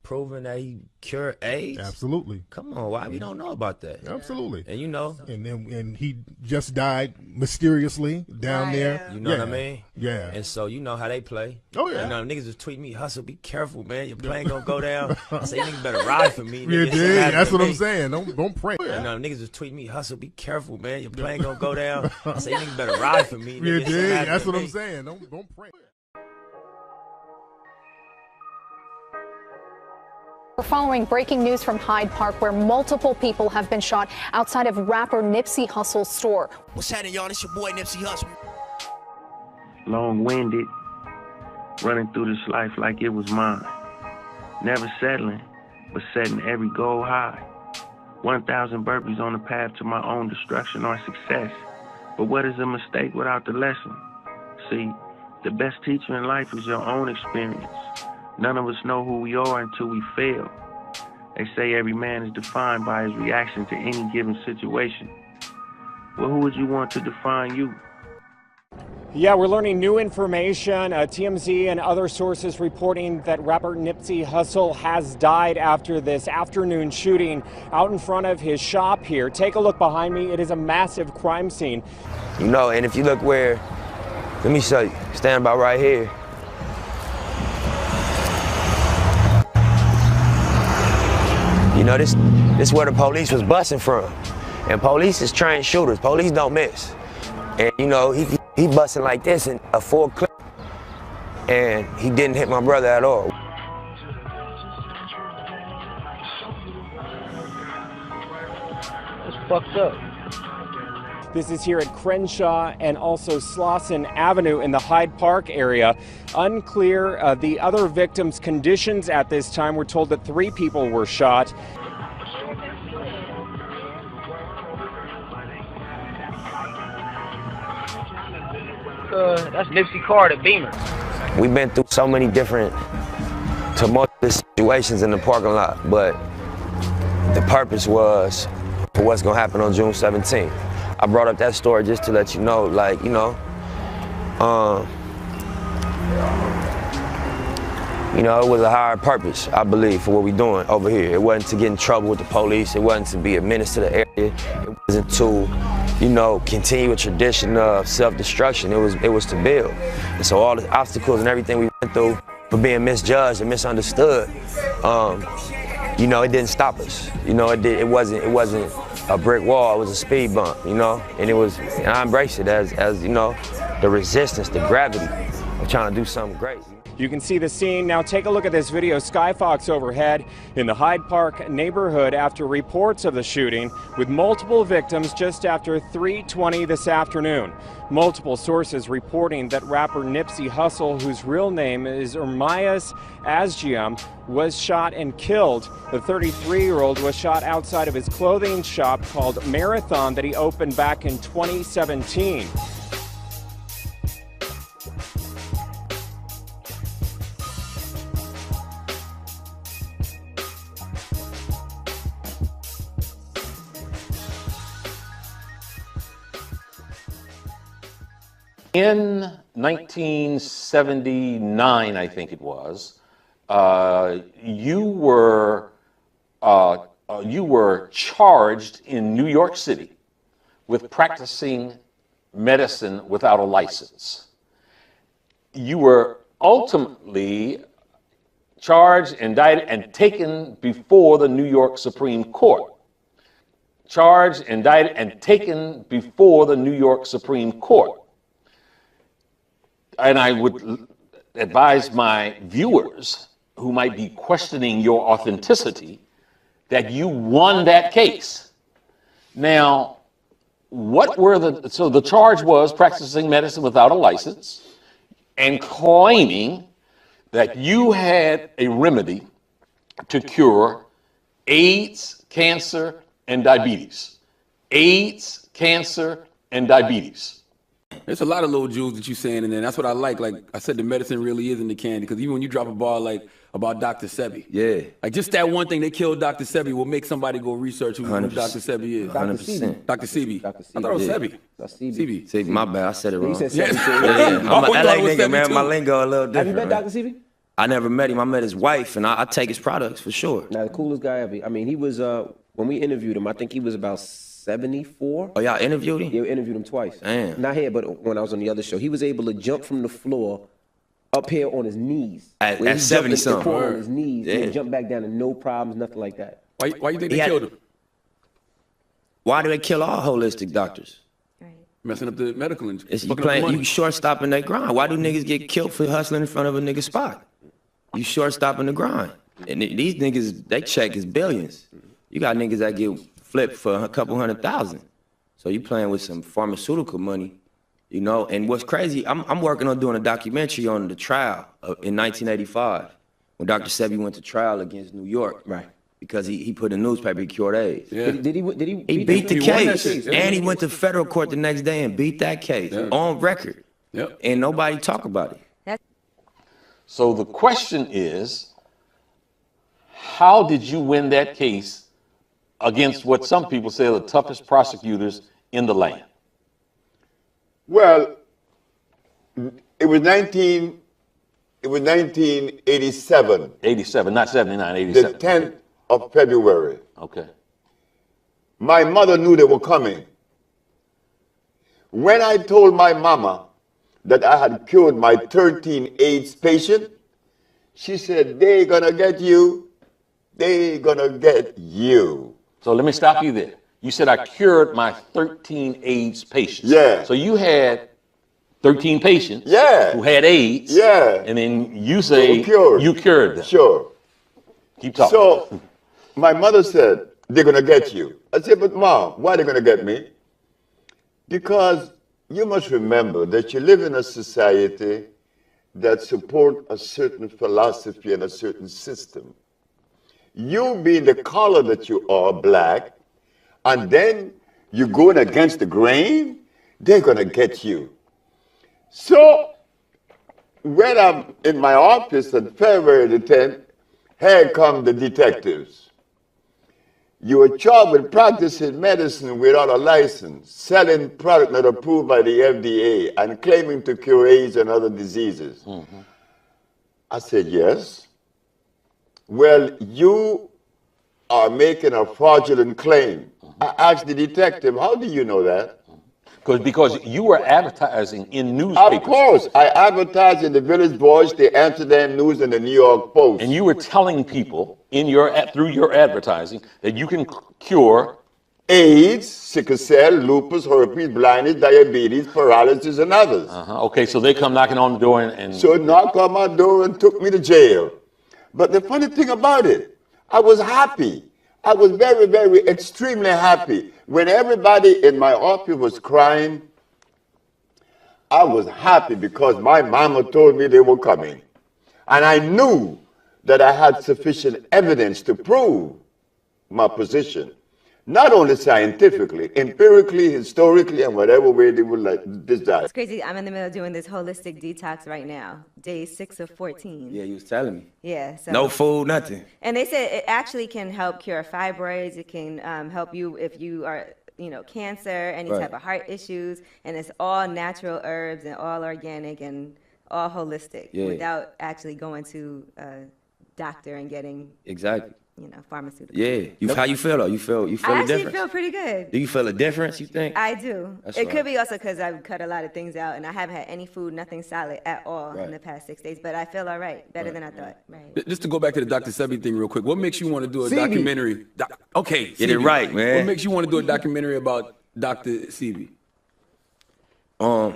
proving that he cured AIDS? Absolutely. Come on, why we don't know about that? Absolutely. And you know, and he just died mysteriously down there. You know what I mean? Yeah. And so you know how they play. Oh yeah. You know, niggas just tweet me, Hussel, be careful, man. Your plane gonna go down. I say, you niggas better ride for me. Yeah, Nigga. that's what I'm saying. Don't pray. You know, niggas just tweet me, Hussel, be careful, man. Your plane gonna go down. I say, you niggas better ride for me. Yeah, Nigga. that's what I'm saying. Don't pray. We're following breaking news from Hyde Park, where multiple people have been shot outside of rapper Nipsey Hussel's store. What's happening, y'all? It's your boy Nipsey Hussel. Long-winded, running through this life like it was mine. Never settling, but setting every goal high. 1,000 burpees on the path to my own destruction or success. But what is a mistake without the lesson? See, the best teacher in life is your own experience. None of us know who we are until we fail. They say every man is defined by his reaction to any given situation. Well, who would you want to define you? Yeah, we're learning new information. TMZ and other sources reporting that rapper Nipsey Hussel has died after this afternoon shooting out in front of his shop here. Take a look behind me. It is a massive crime scene. You know, and if you look where, let me show you, stand about right here. You know, this where the police was busting from. And police is trained shooters. Police don't miss. And you know, he busting like this in a full clip. And he didn't hit my brother at all. That's fucked up. This is here at Crenshaw and also Slauson Avenue in the Hyde Park area. Unclear the other victims' conditions at this time. We're told that 3 people were shot. That's Nipsey Carter, Beamer. We've been through so many different tumultuous situations in the parking lot, but the purpose was for what's gonna happen on June 17th. I brought up that story just to let you know, like, you know, it was a higher purpose, I believe, for what we're doing over here. It wasn't to get in trouble with the police. It wasn't to be a menace to the area. It wasn't to, continue a tradition of self-destruction. It was to build. And so all the obstacles and everything we went through for being misjudged and misunderstood, it didn't stop us. It wasn't a brick wall. It was a speed bump. And I embraced it as the resistance, the gravity of trying to do something great. You can see the scene. Now take a look at this video. Skyfox overhead in the Hyde Park neighborhood after reports of the shooting, with multiple victims just after 3:20 this afternoon. Multiple sources reporting that rapper Nipsey Hussel, whose real name is Ermias Asgium, was shot and killed. The 33-year-old was shot outside of his clothing shop called Marathon that he opened back in 2017. In 1979, I think it was, you were charged in New York City with practicing medicine without a license. You were ultimately charged, indicted, and taken before the New York Supreme Court. Charged, indicted, and taken before the New York Supreme Court. And I would advise my viewers who might be questioning your authenticity that you won that case. Now, so the charge was practicing medicine without a license and claiming that you had a remedy to cure AIDS, cancer, and diabetes. AIDS, cancer, and diabetes. There's a lot of little jewels that you're saying in there. That's what I like. Like I said, the medicine really is in the candy. Because even when you drop a bar like about Dr. Sebi. Yeah. Like just that one thing, they killed Dr. Sebi, will make somebody go research who Dr. Sebi is. 100%. Dr. Sebi. I thought it was Sebi. That's Sebi. Sebi. My bad, I said it wrong. You said Sebi. I'm an LA nigga, man. My lingo a little different. Have you met Dr. Sebi? I never met him. I met his wife, and I take his products for sure. Now, the coolest guy ever. I mean, he was, when we interviewed him, I think he was about 74. Oh, y'all interviewed him? Yeah, we interviewed him twice. Damn. Not here, but when I was on the other show. He was able to jump from the floor up here on his knees. At 70-something. On his knees. Yeah. And jump back down and no problems, nothing like that. Why you think they killed him? Why do they kill all holistic doctors? Messing up the medical industry. You short-stopping their grind. Why do niggas get killed for hustling in front of a nigga spot? You short-stopping the grind. And these niggas, they check is billions. You got niggas that get flipped for a couple $100,000. So you playing with some pharmaceutical money, you know? And what's crazy, I'm working on doing a documentary on the trial in 1985 when Dr. Sebi went to trial against New York. Right. Because he put in the newspaper he cured AIDS. Yeah. Did he beat the case. And he went to federal court the next day and beat that case on record. Yep. And nobody talk about it. So the question is, how did you win that case against what some people say are the toughest prosecutors in the land? Well, it was 1987. 87, not 79, 87. The 10th of February. Okay. My mother knew they were coming. When I told my mama that I had cured my 13 AIDS patient, she said, "They gonna get you. They gonna get you." So let me stop you there. You said I cured my 13 AIDS patients. Yeah. So you had 13 patients Yeah. who had AIDS. Yeah. And then you say you cured them. Sure. Keep talking. So my mother said, "They're gonna get you." I said, "But Mom, why are they gonna get me?" Because you must remember that you live in a society that support a certain philosophy and a certain system. You being the color that you are, black, and then you're going against the grain, they're gonna get you. So when I'm in my office on February the 10th, here come the detectives. You are charged with practicing medicine without a license, selling product not approved by the FDA, and claiming to cure AIDS and other diseases. Mm-hmm. I said, yes. Well, you are making a fraudulent claim. Mm-hmm. I asked the detective, how do you know that? Because you were advertising in newspapers. Of course. I advertised in the Village Voice, the Amsterdam News, and the New York Post. And you were telling people through your advertising that you can cure AIDS, sickle cell, lupus, herpes, blindness, diabetes, paralysis, and others. Okay, so they come knocking on the door and... So knocked on my door and took me to jail. But the funny thing about it, I was happy. I was very, very, extremely happy. When everybody in my office was crying, I was happy because my mama told me they were coming. And I knew that I had sufficient evidence to prove my position. Not only scientifically, empirically, historically, and whatever way they would like decide. It's crazy. I'm in the middle of doing this holistic detox right now, day 6 of 14. Yeah, you was telling me. Yeah. So, no food, nothing. And they said it actually can help cure fibroids. It can help you if you are, cancer, any type of heart issues. And it's all natural herbs and all organic and all holistic without actually going to a doctor and getting pharmaceuticals. Yeah. How you feel though? You feel I a actually difference? feel pretty good. Do you feel a difference, you think? I do. That's It right. could be also because I've cut a lot of things out and I haven't had any food, nothing solid at all in the past 6 days. But I feel all right, better than I thought. Right. Just to go back to the Dr. Sebi thing real quick, what makes you want to do a documentary? Okay, Get it right, man. What makes you want to do a documentary about Dr. Sebi? I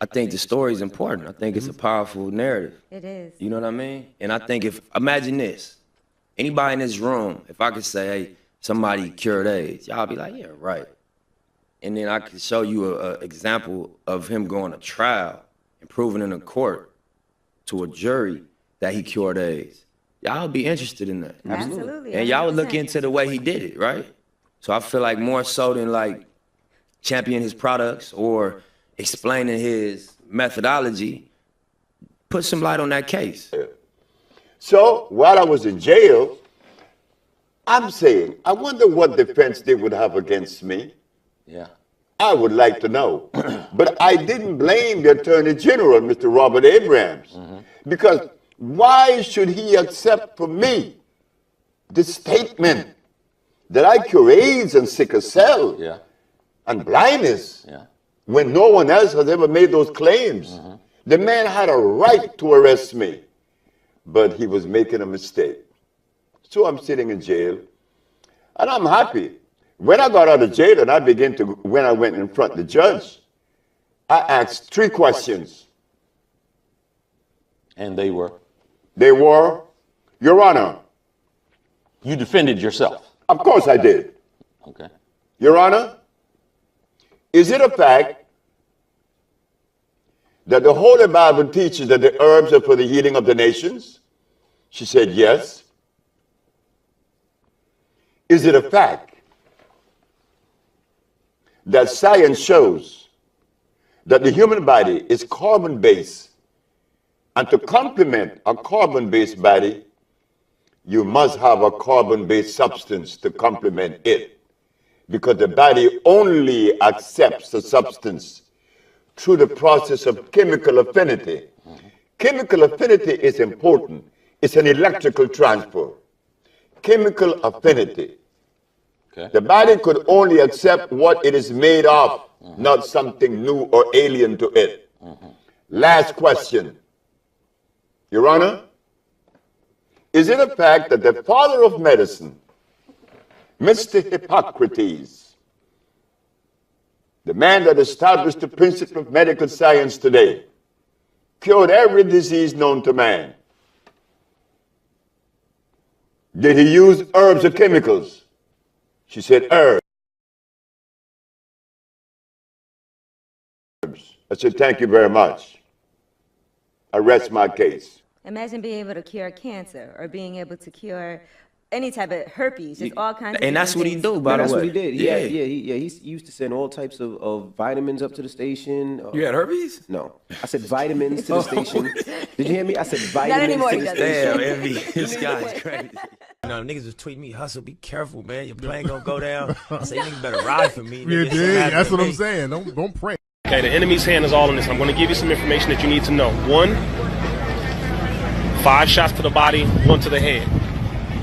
think the story is important. I think it's a powerful narrative. It is. You know what I mean? And I think imagine this, anybody in this room, if I could say, hey, somebody cured AIDS, y'all be like, yeah, right. And then I could show you an example of him going to trial and proving in a court to a jury that he cured AIDS. Y'all would be interested in that. Absolutely. And y'all would look into the way he did it, right? So I feel like more so than like championing his products or explaining his methodology, put some light on that case. So while I was in jail, I'm saying, I wonder what defense they would have against me. Yeah. I would like to know. But I didn't blame the Attorney General, Mr. Robert Abrams, because why should he accept from me the statement that I cure AIDS and sickle cell and blindness when no one else has ever made those claims? The man had a right to arrest me, but he was making a mistake. So I'm sitting in jail, and I'm happy. When I got out of jail and when I went in front of the judge, I asked 3 questions. And they were? They were, Your Honor. You defended yourself? Of course I did. Okay. Your Honor, is it a fact that the Holy Bible teaches that the herbs are for the healing of the nations? She said, yes. Is it a fact that science shows that the human body is carbon-based, and to complement a carbon-based body, you must have a carbon-based substance to complement it, because the body only accepts the substance through the process of chemical affinity. Chemical affinity is important. It's an electrical transfer. Chemical affinity. Okay. The body could only accept what it is made of, not something new or alien to it. Last question. Your Honor, is it a fact that the father of medicine, Mr. Hippocrates, the man that established the principle of medical science today, cured every disease known to man? Did he use herbs or chemicals? She said, herbs. I said, thank you very much. I rest my case. Imagine being able to cure cancer or being able to cure any type of herpes, just all kinds of And that's what he do, by the way. That's what he did. Yeah. He used to send all types of vitamins up to the station. You had herpes? No. I said vitamins to the station. Did you hear me? I said vitamins to the station. Damn, Envy. This guy's crazy. You know, niggas was tweeting me, Hussel, be careful, man. Your plane gonna go down. I say, niggas better ride for me. Yeah, that's what I'm saying. Don't pray. Okay, the enemy's hand is all in this. I'm going to give you some information that you need to know. 1, 5 shots to the body, 1 to the head.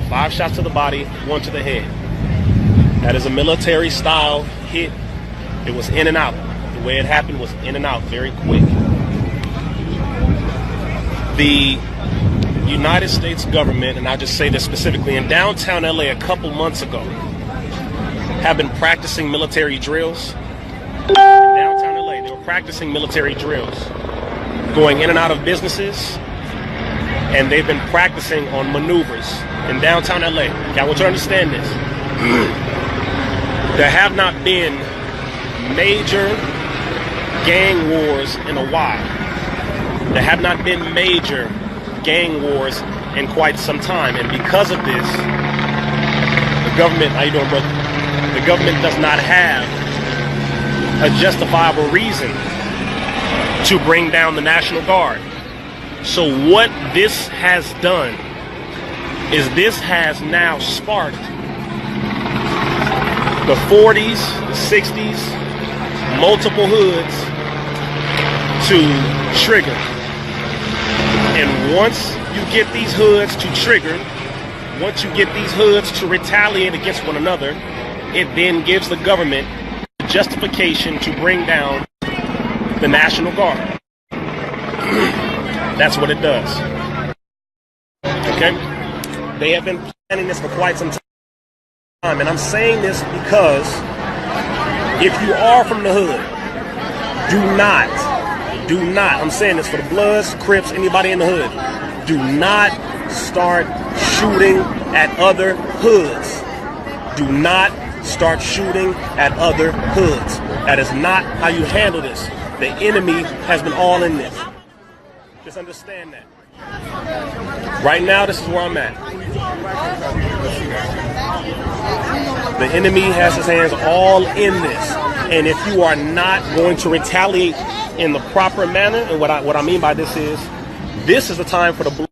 5 shots to the body, 1 to the head. That is a military style hit. It was in and out. The way it happened was in and out, very quick. The United States government, and I'll just say this specifically, in downtown LA a couple months ago, have been practicing military drills. In downtown LA, they were practicing military drills, going in and out of businesses, and they've been practicing on maneuvers in downtown LA. Okay, I want you to understand this. There have not been major gang wars in a while. There have not been major gang wars in quite some time, and because of this, the government, how you doing, brother? The government does not have a justifiable reason to bring down the National Guard. So what this has done is this has now sparked the 40s, the 60s, multiple hoods to trigger. And once you get these hoods to trigger, once you get these hoods to retaliate against one another, it then gives the government justification to bring down the National Guard. That's what it does. Okay? They have been planning this for quite some time, and I'm saying this because if you are from the hood, do not, I'm saying this for the Bloods, Crips, anybody in the hood, do not start shooting at other hoods. Do not start shooting at other hoods. That is not how you handle this. The enemy has been all in this. Just understand that. Right now, this is where I'm at. The enemy has his hands all in this. And if you are not going to retaliate in the proper manner, and what I mean by this is the time for the